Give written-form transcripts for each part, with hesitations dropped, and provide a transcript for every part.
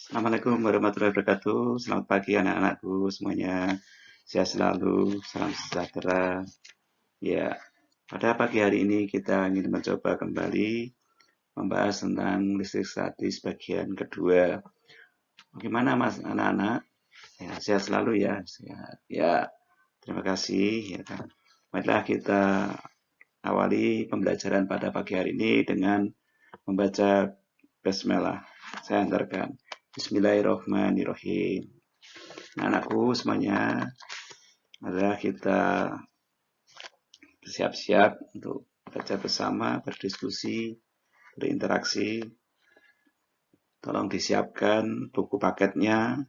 Assalamualaikum warahmatullahi wabarakatuh. Selamat pagi anak-anakku semuanya. Sehat selalu, salam sejahtera. Ya, pada pagi hari ini kita ingin mencoba kembali membahas tentang listrik statis bagian kedua. Bagaimana Mas anak-anak? Ya, sehat selalu ya. Sehat. Ya, terima kasih ya kan. Marilah kita awali pembelajaran pada pagi hari ini dengan membaca basmalah. Saya antarkan. Bismillahirrahmanirrahim. Anakku semuanya, adalah kita bersiap-siap untuk belajar bersama, berdiskusi, berinteraksi. Tolong disiapkan buku paketnya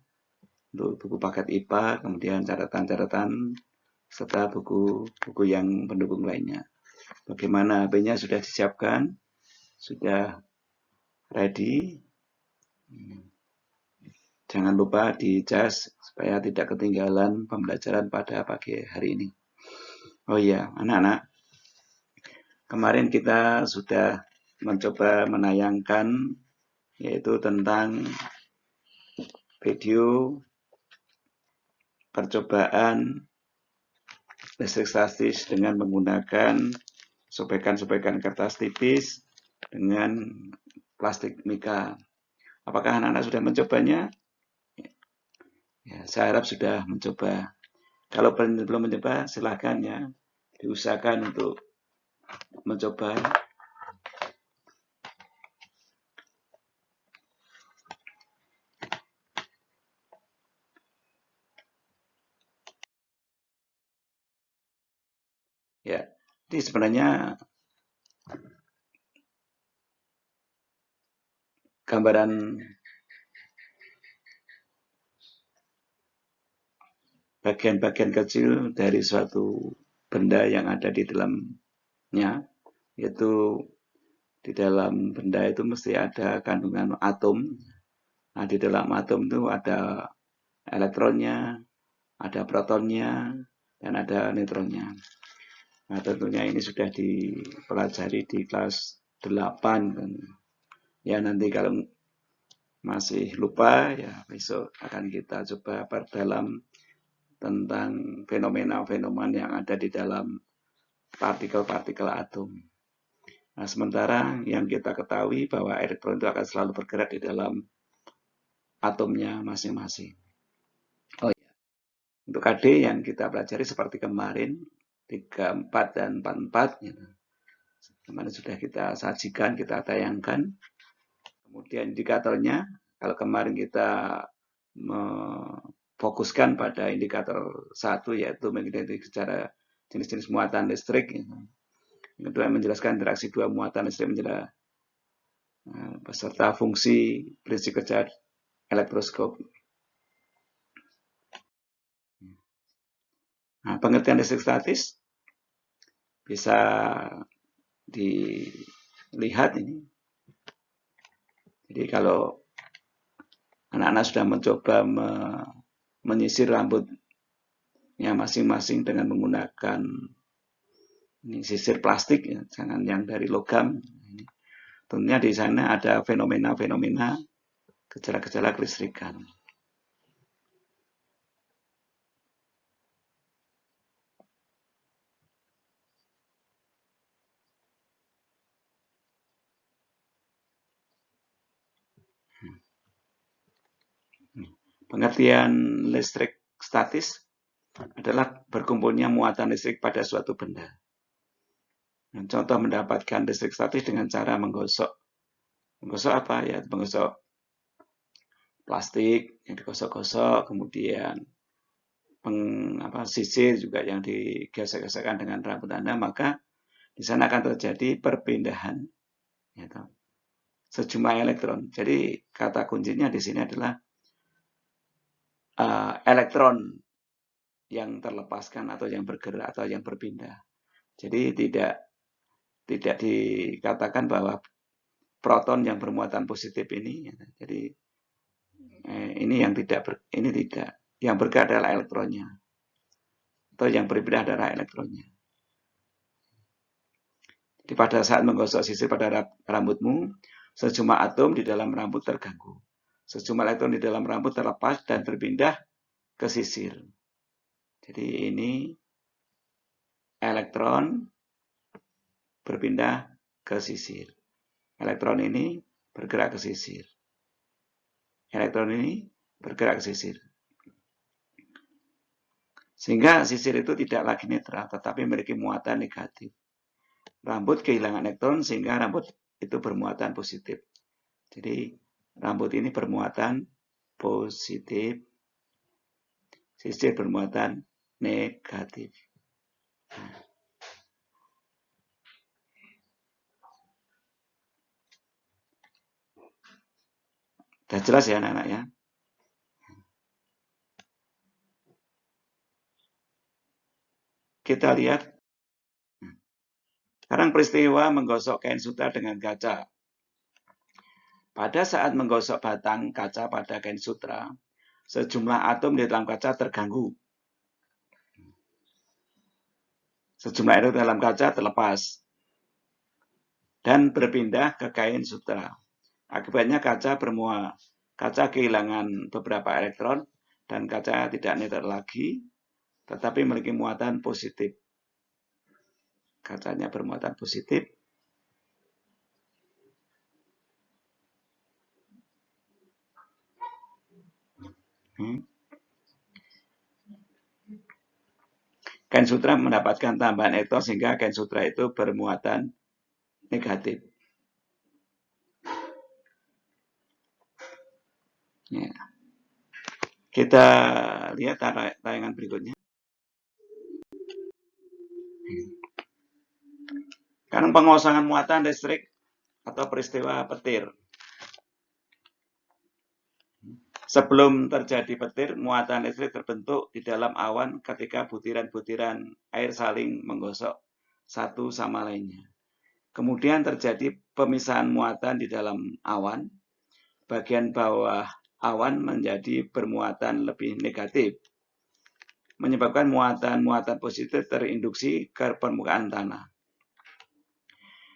untuk buku paket IPA, kemudian catatan-catatan, serta buku-buku yang pendukung lainnya. Bagaimana HP-nya sudah disiapkan? Sudah ready? Jangan lupa dicas supaya tidak ketinggalan pembelajaran pada pagi hari ini. Oh iya, anak-anak, kemarin kita sudah mencoba menayangkan yaitu tentang video percobaan listrik statis dengan menggunakan sobekan-sobekan kertas tipis dengan plastik mika. Apakah anak-anak sudah mencobanya? Ya, saya harap sudah mencoba. Kalau belum mencoba, silahkan ya diusahakan untuk mencoba. Ya, jadi sebenarnya gambaran bagian-bagian kecil dari suatu benda yang ada di dalamnya, yaitu di dalam benda itu mesti ada kandungan atom. Nah, di dalam atom itu ada elektronnya, ada protonnya, dan ada neutronnya. Nah, tentunya ini sudah dipelajari di kelas 8. Ya, nanti kalau masih lupa, ya besok akan kita coba perdalam tentang fenomena-fenomena yang ada di dalam partikel-partikel atom. Nah, sementara yang kita ketahui bahwa elektron itu akan selalu bergerak di dalam atomnya masing-masing. Oh iya, untuk KD yang kita pelajari seperti kemarin, 34 dan 44, gitu. Kemarin sudah kita sajikan, kita tayangkan. Kemudian indikatornya, kalau kemarin kita fokuskan pada indikator 1, yaitu mengidentifikasi secara jenis-jenis muatan listrik. Yang kedua menjelaskan interaksi dua muatan listrik menjelaskan beserta fungsi prinsip kerja elektroskop. Nah, pengertian listrik statis bisa dilihat ini. Jadi kalau anak-anak sudah mencoba menyisir rambutnya masing-masing dengan menggunakan ini sisir plastik, ya, jangan yang dari logam. Tentunya di sana ada fenomena-fenomena gejala-gejala kelistrikan. Pengertian listrik statis adalah berkumpulnya muatan listrik pada suatu benda. Nah, contoh mendapatkan listrik statis dengan cara menggosok. Menggosok apa ya? Menggosok plastik yang digosok-gosok, kemudian sisir juga yang digesek-gesekkan dengan rambut Anda, maka di sana akan terjadi perpindahan ya, sejumlah elektron. Jadi kata kuncinya di sini adalah elektron yang terlepaskan atau yang bergerak atau yang berpindah. Jadi tidak dikatakan bahwa proton yang bermuatan positif ini, ya, jadi ini yang tidak, yang bergerak adalah elektronnya atau yang berpindah adalah elektronnya. Jadi pada saat menggosok sisir pada rambutmu, sejumlah atom di dalam rambut terganggu. Sejumlah elektron di dalam rambut terlepas dan berpindah ke sisir. Jadi ini elektron berpindah ke sisir. Elektron ini bergerak ke sisir. Elektron ini bergerak ke sisir. Sehingga sisir itu tidak lagi netral, tetapi memiliki muatan negatif. Rambut kehilangan elektron sehingga rambut itu bermuatan positif. Jadi rambut ini bermuatan positif, sisir bermuatan negatif. Sudah jelas ya anak-anak ya? Kita lihat. Sekarang peristiwa menggosok kain sutra dengan kaca. Pada saat menggosok batang kaca pada kain sutra, sejumlah atom di dalam kaca terganggu. Sejumlah elektron dalam kaca terlepas dan berpindah ke kain sutra. Akibatnya kaca kehilangan beberapa elektron dan kaca tidak netral lagi, tetapi memiliki muatan positif. Kacanya bermuatan positif. Kain sutra mendapatkan tambahan elektron sehingga kain sutra itu bermuatan negatif. Ya. Kita lihat tayangan berikutnya. Sekarang pengosongan muatan listrik atau peristiwa petir. Sebelum terjadi petir, muatan listrik terbentuk di dalam awan ketika butiran-butiran air saling menggosok satu sama lainnya. Kemudian terjadi pemisahan muatan di dalam awan. Bagian bawah awan menjadi bermuatan lebih negatif, menyebabkan muatan-muatan positif terinduksi ke permukaan tanah.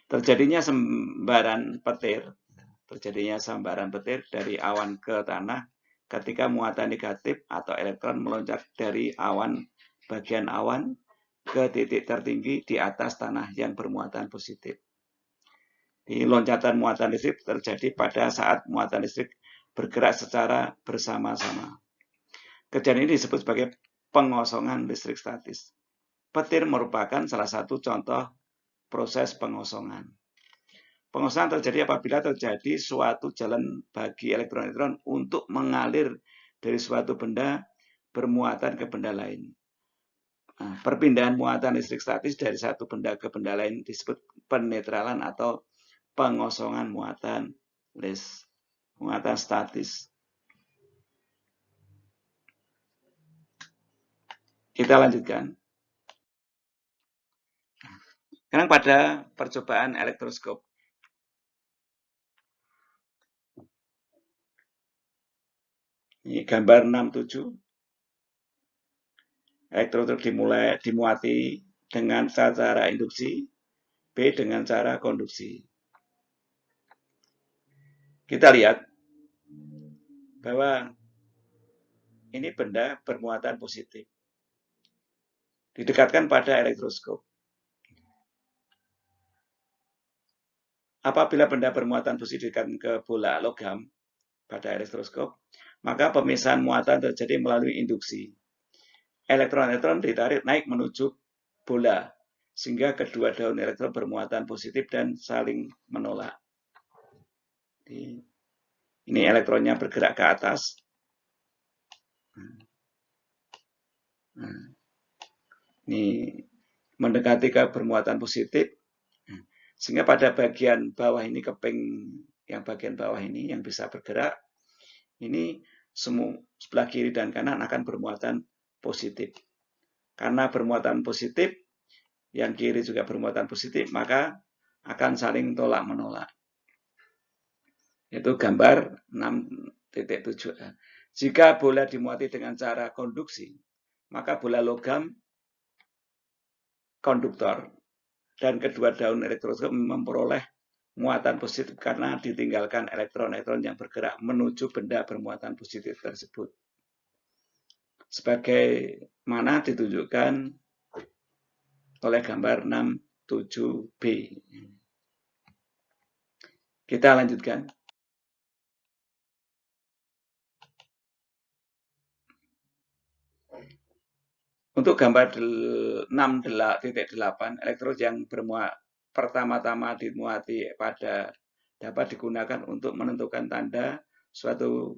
Terjadinya sambaran petir dari awan ke tanah ketika muatan negatif atau elektron meloncat dari bagian awan ke titik tertinggi di atas tanah yang bermuatan positif. Di loncatan muatan listrik terjadi pada saat muatan listrik bergerak secara bersama-sama. Kejadian ini disebut sebagai pengosongan listrik statis. Petir merupakan salah satu contoh proses pengosongan. Pengosongan terjadi apabila terjadi suatu jalan bagi elektron-elektron untuk mengalir dari suatu benda bermuatan ke benda lain. Nah, perpindahan muatan listrik statis dari satu benda ke benda lain disebut penetralan atau pengosongan muatan statis. Kita lanjutkan. Sekarang pada percobaan elektroskop. Ini gambar 67. Elektrod dimuati dengan cara induksi, B dengan cara konduksi. Kita lihat bahwa ini benda bermuatan positif. Didekatkan pada elektroskop. Apabila benda bermuatan positif didekatkan ke bola logam pada elektroskop, maka pemisahan muatan terjadi melalui induksi. Elektron-elektron ditarik naik menuju bola, sehingga kedua daun elektron bermuatan positif dan saling menolak. Ini elektronnya bergerak ke atas. Ini mendekati ke bermuatan positif, sehingga pada bagian bawah ini keping yang bagian bawah ini yang bisa bergerak, ini sebelah kiri dan kanan akan bermuatan positif. Karena bermuatan positif, yang kiri juga bermuatan positif, maka akan saling tolak-menolak. Itu gambar 6.7. Jika bola dimuati dengan cara konduksi, maka bola logam konduktor dan kedua daun elektroskop memperoleh muatan positif karena ditinggalkan elektron-elektron yang bergerak menuju benda bermuatan positif tersebut. Sebagaimana ditunjukkan oleh gambar 67B. Kita lanjutkan. Untuk gambar 6.8, elektron yang pertama-tama dimuati pada dapat digunakan untuk menentukan tanda suatu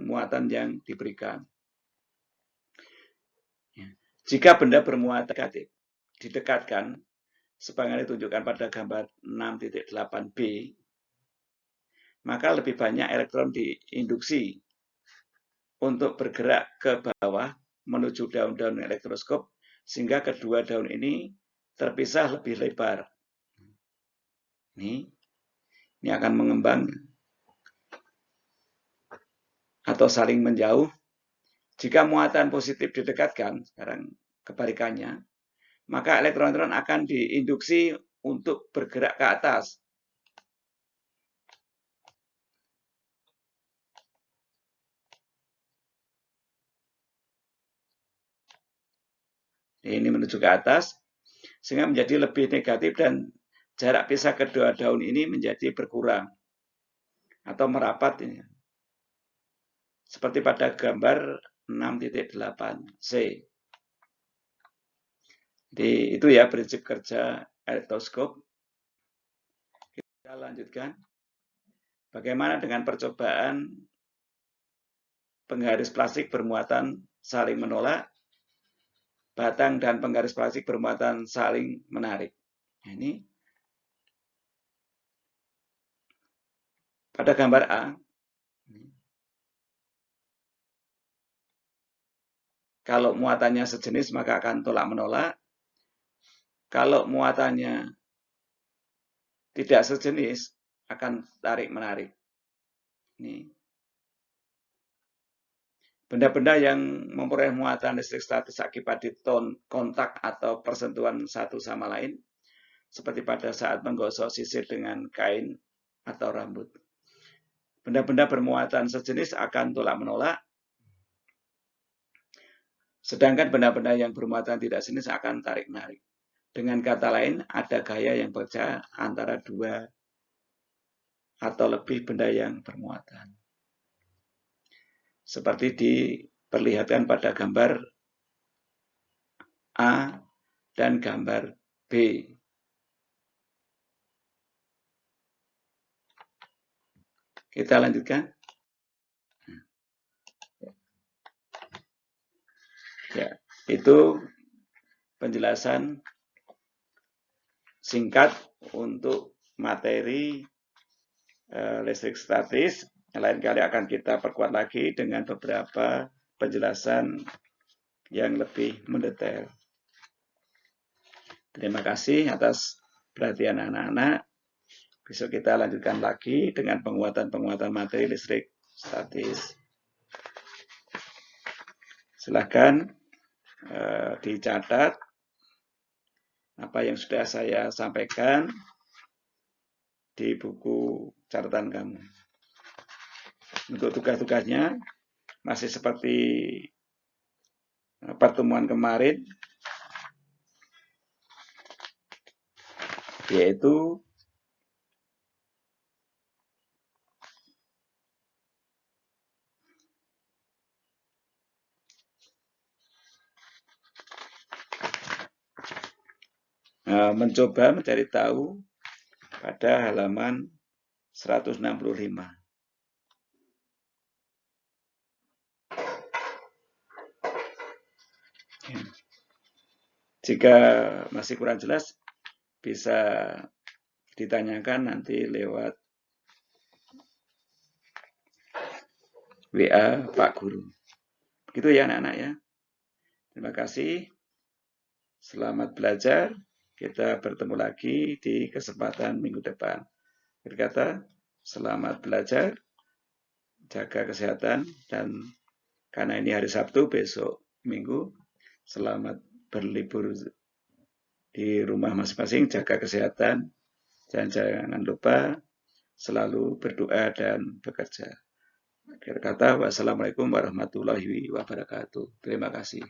muatan yang diberikan. Jika benda bermuatan negatif didekatkan, sebagaimana ditunjukkan pada gambar 6.8b, maka lebih banyak elektron diinduksi untuk bergerak ke bawah menuju daun-daun elektroskop, sehingga kedua daun ini terpisah lebih lebar. Ini akan mengembang atau saling menjauh. Jika muatan positif didekatkan, sekarang kebalikannya, maka elektron-elektron akan diinduksi untuk bergerak ke atas. Ini menuju ke atas, sehingga menjadi lebih negatif dan jarak pisah kedua daun ini menjadi berkurang atau merapat. Ini. Seperti pada gambar 6.8c. Jadi itu ya prinsip kerja elektroskop. Kita lanjutkan. Bagaimana dengan percobaan penggaris plastik bermuatan saling menolak, batang dan penggaris plastik bermuatan saling menarik. Nah, ini pada gambar A, kalau muatannya sejenis maka akan tolak menolak. Kalau muatannya tidak sejenis akan tarik menarik. Ini benda-benda yang memperoleh muatan listrik statis akibat kontak atau persentuhan satu sama lain, seperti pada saat menggosok sisir dengan kain atau rambut. Benda-benda bermuatan sejenis akan tolak menolak, sedangkan benda-benda yang bermuatan tidak sejenis akan tarik menarik. Dengan kata lain, ada gaya yang bekerja antara dua atau lebih benda yang bermuatan. Seperti diperlihatkan pada gambar A dan gambar B. Kita lanjutkan. Ya, itu penjelasan singkat untuk materi listrik statis. Lain kali akan kita perkuat lagi dengan beberapa penjelasan yang lebih mendetail. Terima kasih atas perhatian anak-anak. Besok kita lanjutkan lagi dengan penguatan-penguatan materi listrik statis. Silakan dicatat apa yang sudah saya sampaikan di buku catatan kamu. Untuk tugas-tugasnya masih seperti pertemuan kemarin, yaitu mencoba mencari tahu pada halaman 165. Jika masih kurang jelas, bisa ditanyakan nanti lewat WA Pak Guru. Begitu ya anak-anak ya. Terima kasih. Selamat belajar. Kita bertemu lagi di kesempatan minggu depan. Berkata, selamat belajar, jaga kesehatan, dan karena ini hari Sabtu, besok Minggu, selamat berlibur di rumah masing-masing, jaga kesehatan. Jangan lupa selalu berdoa dan bekerja. Akhir kata, wassalamualaikum warahmatullahi wabarakatuh. Terima kasih.